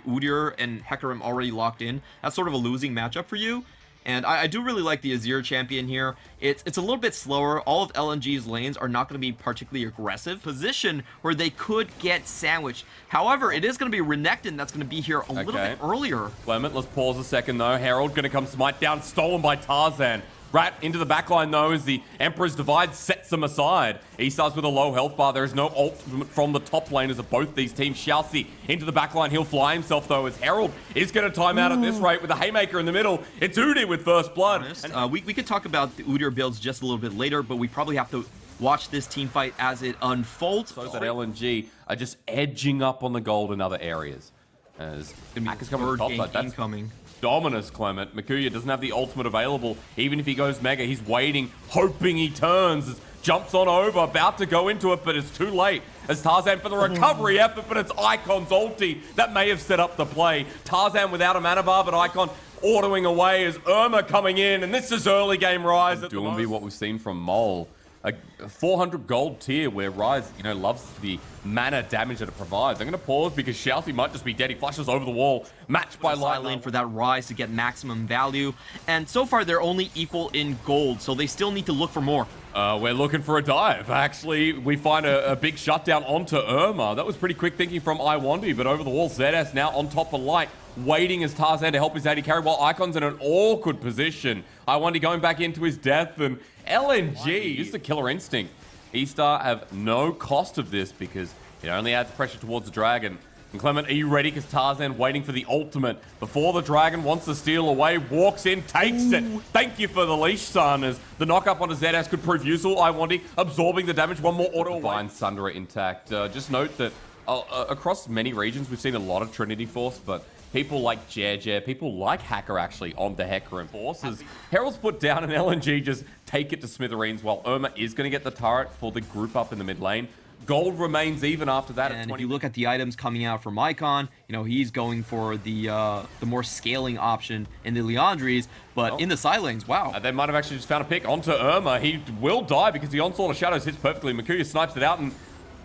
Udyr and Hecarim already locked in, that's sort of a losing matchup for you. And I do really like the Azir champion here. It's a little bit slower. All of LNG's lanes are not going to be particularly aggressive. Position where they could get sandwiched. However, it is going to be Renekton that's going to be here a little bit earlier. Clement, let's pause a second though. Herald going to come smite down, stolen by Tarzan. Rat into the backline though as the Emperor's Divide sets them aside. eStar's with a low health bar. There is no ultimate from the top laners of both these teams. Xiaoxi into the backline. He'll fly himself though as Herald is going to time out at this rate with a Haymaker in the middle. It's Udyr with first blood. We could talk about the Udyr builds just a little bit later, but we probably have to watch this team fight as it unfolds. So that LNG are just edging up on the gold in other areas. As Mac is coming to the top side. That's coming. Dominus, Clement. Makuya doesn't have the ultimate available. Even if he goes mega, he's waiting, hoping he turns. Jumps on over, about to go into it, but it's too late. As Tarzan for the recovery effort, but it's Icon's ulti that may have set up the play. Tarzan without a mana bar, but Icon autoing away as Irma coming in, and this is early game Rise. Doing be what we've seen from Mole. A 400 gold tier where Rise, loves the mana damage that it provides. I'm going to pause because Xiaoxi might just be dead. He flushes over the wall, matched by Light Lane for that Rise to get maximum value. And so far, they're only equal in gold, so they still need to look for more. We're looking for a dive. Actually, we find a big shutdown onto Irma. That was pretty quick thinking from iWandy, but over the wall, ZS now on top of Light, waiting as Tarzan to help his AD carry while Icon's in an awkward position. iWandy going back into his death, and LNG is the killer instinct. eStar have no cost of this because it only adds pressure towards the dragon. And Clement, are you ready? Because Tarzan waiting for the ultimate before the dragon wants to steal away, walks in, takes it. Thank you for the leash, son, as the knock-up onto ZS could prove useful. iWandy absorbing the damage, one more auto away. Sundra intact. Just note that across many regions, we've seen a lot of Trinity Force, but people like Jer, people like Hacker actually on the Hecarim forces. Herald's put down and LNG just take it to smithereens while Irma is going to get the turret for the group up in the mid lane. Gold remains even after that. And if you look at the items coming out from Icon, he's going for the more scaling option in the Liandry's, but in the side lanes, wow. They might have actually just found a pick onto Irma. He will die because the Onslaught of Shadows hits perfectly. Makuya snipes it out and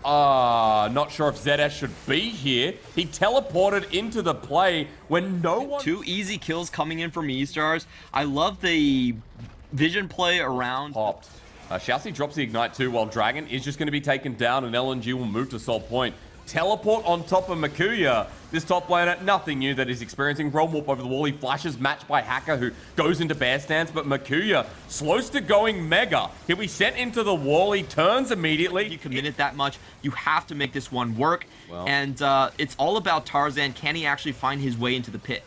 not sure if ZS should be here. He teleported into the play when no one... 2 easy kills coming in from eStars. I love the vision play around. Popped. Xiaoxi drops the Ignite too, while Dragon is just going to be taken down and LNG will move to Soul Point. Teleport on top of Makuya. This top laner, nothing new that he's experiencing. Realm Warp over the wall. He flashes, matched by Hacker, who goes into bear stance, but Makuya, close to going mega. He'll be sent into the wall. He turns immediately. You commit it that much, you have to make this one work. And it's all about Tarzan. Can he actually find his way into the pit?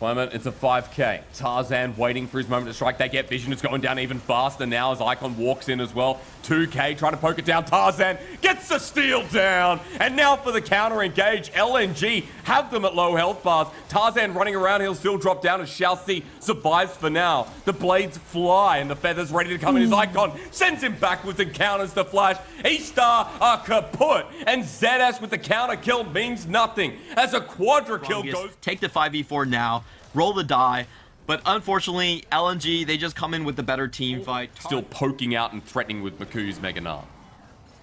Clement, it's a 5k. Tarzan waiting for his moment to strike. They get vision. It's going down even faster now as Icon walks in as well. 2k trying to poke it down. Tarzan gets the steal down. And now for the counter engage. LNG have them at low health bars. Tarzan running around. He'll still drop down as Xiaoxi survives for now. The blades fly and the feathers ready to come in. His Icon sends him backwards and counters the flash. eStar are kaput. And ZS with the counter kill means nothing as a quadra kill goes. Take the 5v4 now. Roll the die, but unfortunately, LNG, they just come in with the better team fight. Still poking out and threatening with Maku's Mega Gnar.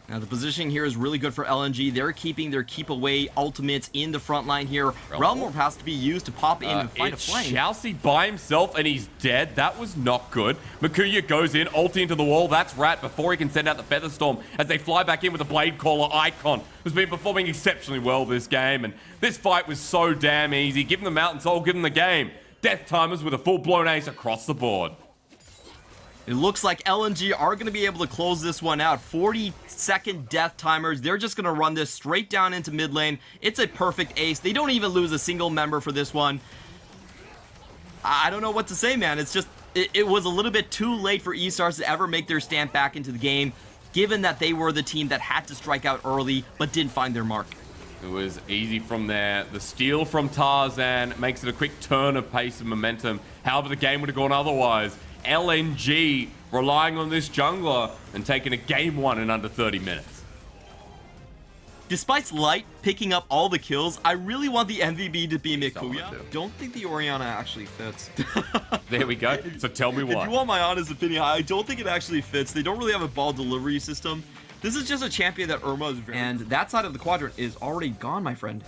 Now, the positioning here is really good for LNG. They're keeping their keep away ultimates in the front line here. Realm Warp has to be used to pop in and fight a flame. Xiaoxi by himself, and he's dead. That was not good. Makuya goes in, ulti into the wall. That's Rat before he can send out the Feather Storm as they fly back in with the Blade Caller. Icon has been performing exceptionally well this game, and this fight was so damn easy. Give him the Mountain Soul, give him the game. Death Timers with a full-blown ace across the board. It looks like LNG are going to be able to close this one out. 40-second death timers. They're just going to run this straight down into mid lane. It's a perfect ace. They don't even lose a single member for this one. I don't know what to say, man. It's just, it was a little bit too late for eStars to ever make their stand back into the game, given that they were the team that had to strike out early, but didn't find their mark. It was easy from there. The steal from Tarzan makes it a quick turn of pace and momentum. However, the game would have gone otherwise. LNG relying on this jungler and taking a game 1 in under 30 minutes. Despite Light picking up all the kills, I really want the MVP to be Makuya. Don't think the Orianna actually fits. There we go. So tell me why. If you want my honest opinion, I don't think it actually fits. They don't really have a ball delivery system. This is just a champion that Irma is very... And that side of the quadrant is already gone, my friend.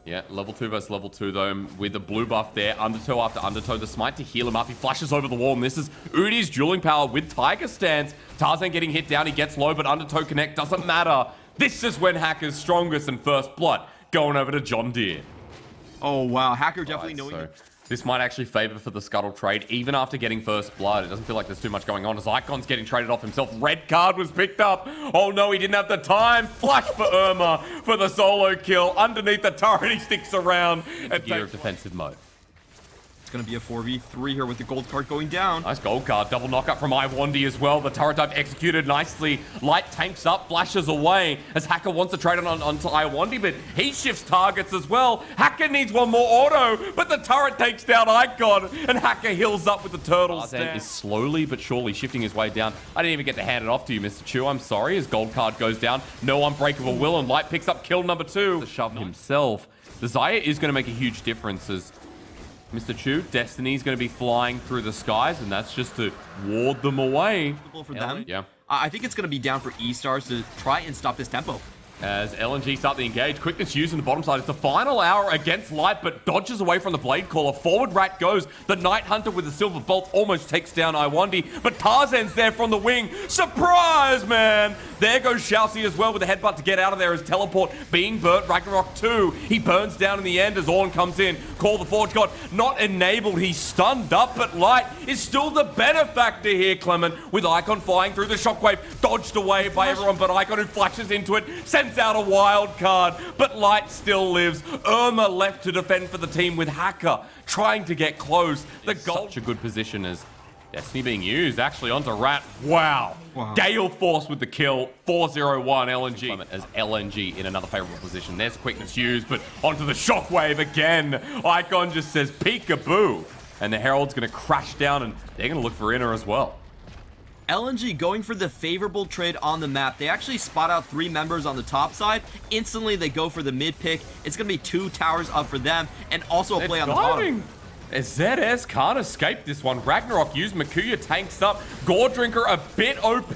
Yeah, level 2 versus level 2 though, with the blue buff there, undertow after undertow, the smite to heal him up, he flashes over the wall, and this is Udi's dueling power with Tiger stance. Tarzan getting hit down, he gets low, but undertow connect doesn't matter. This is when Hacker's strongest and first blood, going over to John Deere. Oh wow, Hacker definitely knowing. So this might actually favor for the Scuttle trade, even after getting first blood. It doesn't feel like there's too much going on as Icon's getting traded off himself. Red card was picked up. Oh no, he didn't have the time. Flash for Irma for the solo kill. Underneath the turret, he sticks around. And gear of defensive mode. It's going to be a 4v3 here with the gold card going down. Nice gold card. Double knockup from iWandy as well. The turret dive executed nicely. Light tanks up, flashes away as Hacker wants to trade onto iWandy, but he shifts targets as well. Hacker needs one more auto, but the turret takes down Icon, and Hacker heals up with the turtle stand. Is slowly but surely shifting his way down. I didn't even get to hand it off to you, Mr. Chu. I'm sorry. His gold card goes down. No unbreakable will, and Light picks up kill number 2. The shove himself. The Xayah is going to make a huge difference as Mr. Chu, Destiny's going to be flying through the skies, and that's just to ward them away. For them. Yeah. I think it's going to be down for eStars to try and stop this tempo. As LNG start the engage, quickness used on the bottom side. It's the final hour against Light, but dodges away from the Blade Caller. Forward rat goes. The Night Hunter with the Silver Bolt almost takes down iWandy, but Tarzan's there from the wing. Surprise, man! There goes Shalcy as well with a headbutt to get out of there as teleport being burnt. Ragnarok 2, he burns down in the end as Ornn comes in. Call the Forge God, not enabled. He's stunned up, but Light is still the benefactor here, Clement, with Icon flying through the shockwave. Dodged away by everyone, but Icon who flashes into it, sends out a wild card, but Light still lives. Irma left to defend for the team with Hacker trying to get close. The goal. Such a good position as Destiny being used actually onto Rat. Wow. Gale Force with the kill. 4-0-1 LNG. As LNG in another favorable position. There's quickness used, but onto the shockwave again. Icon just says peekaboo. And the Herald's going to crash down, and they're going to look for Inner as well. LNG going for the favorable trade on the map. They actually spot out 3 members on the top side. Instantly, they go for the mid pick. It's going to be 2 towers up for them, and also a play on the bottom. As ZS can't escape this one. Ragnarok used, Makuya tanks up. Gore Drinker a bit OP,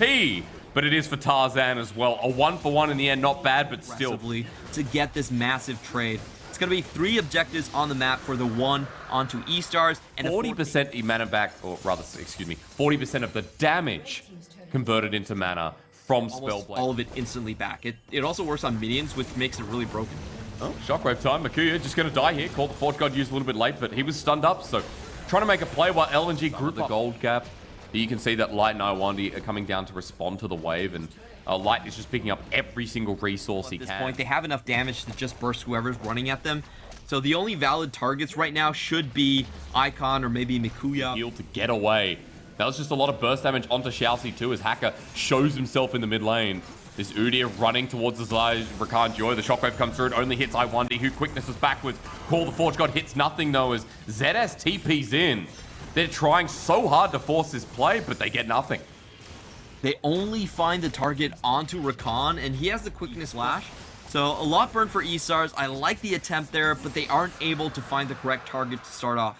but it is for Tarzan as well. A 1-for-1 in the end, not bad, but still. To get this massive trade. It's going to be 3 objectives on the map for the 1 onto eStars. And 40% mana back, or rather, excuse me, 40% of the damage converted into mana from Spellblade. All of it instantly back. It also works on minions, which makes it really broken. Oh, shockwave time. Makuya just going to die here. Called the Forge God used a little bit late, but he was stunned up, so trying to make a play while LNG group the gold gap. You can see that Light and iWandy are coming down to respond to the wave, and Light is just picking up every single resource he can. At this point, they have enough damage to just burst whoever's running at them. So the only valid targets right now should be Icon or maybe Makuya. Heal to get away. That was just a lot of burst damage onto Shalcy too, as Hacker shows himself in the mid lane. This Udyr running towards the Xayah Rakan Joy. The shockwave comes through. It only hits iWandy, who quickness is backwards. Call the Forge God hits nothing though, as ZS TP's in. They're trying so hard to force this play, but they get nothing. They only find the target onto Rakan, and he has the quickness lash. So a lot burned for eStars. I like the attempt there, but they aren't able to find the correct target to start off.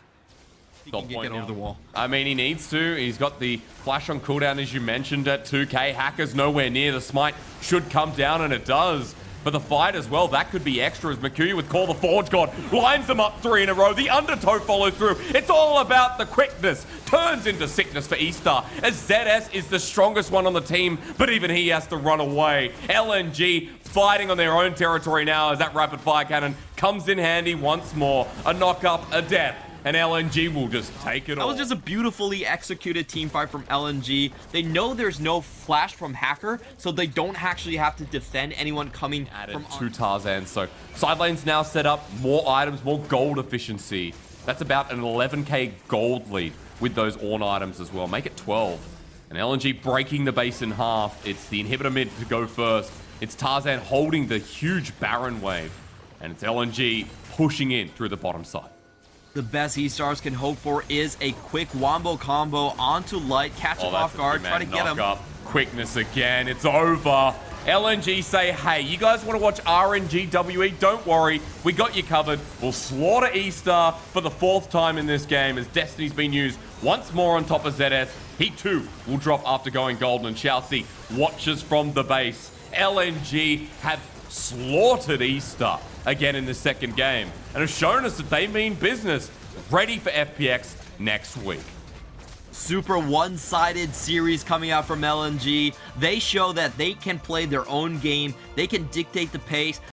He can get over the wall. I mean, he needs to. He's got the flash on cooldown, as you mentioned, at 2k. Hacker's nowhere near. The smite should come down, and it does. For the fight as well, that could be extra as Makuya with Call the Forge God lines them up 3 in a row. The undertow follows through. It's all about the quickness. Turns into sickness for eStar as ZS is the strongest one on the team, but even he has to run away. LNG fighting on their own territory now as that rapid fire cannon comes in handy once more. A knock up, a death. And LNG will just take it all. That was just a beautifully executed team fight from LNG. They know there's no flash from Hacker, so they don't actually have to defend anyone coming from to Tarzan. So side lanes now set up, more items, more gold efficiency. That's about an 11k gold lead with those Ornn items as well. Make it 12. And LNG breaking the base in half. It's the inhibitor mid to go first. It's Tarzan holding the huge Baron wave. And it's LNG pushing in through the bottom side. The best eStars can hope for is a quick wombo combo onto Light, catch him off guard, try to get him. Quickness again, it's over. LNG say, hey, you guys want to watch RNGWE? Don't worry, we got you covered. We'll slaughter eStar for the 4th time in this game as Destiny's been used once more on top of ZS. He too will drop after going golden, and Shalcy watches from the base. LNG have slaughtered eStar. again in the second game, and have shown us that they mean business. Ready for FPX next week. Super one-sided series coming out from LNG. They show that they can play their own game. They can dictate the pace.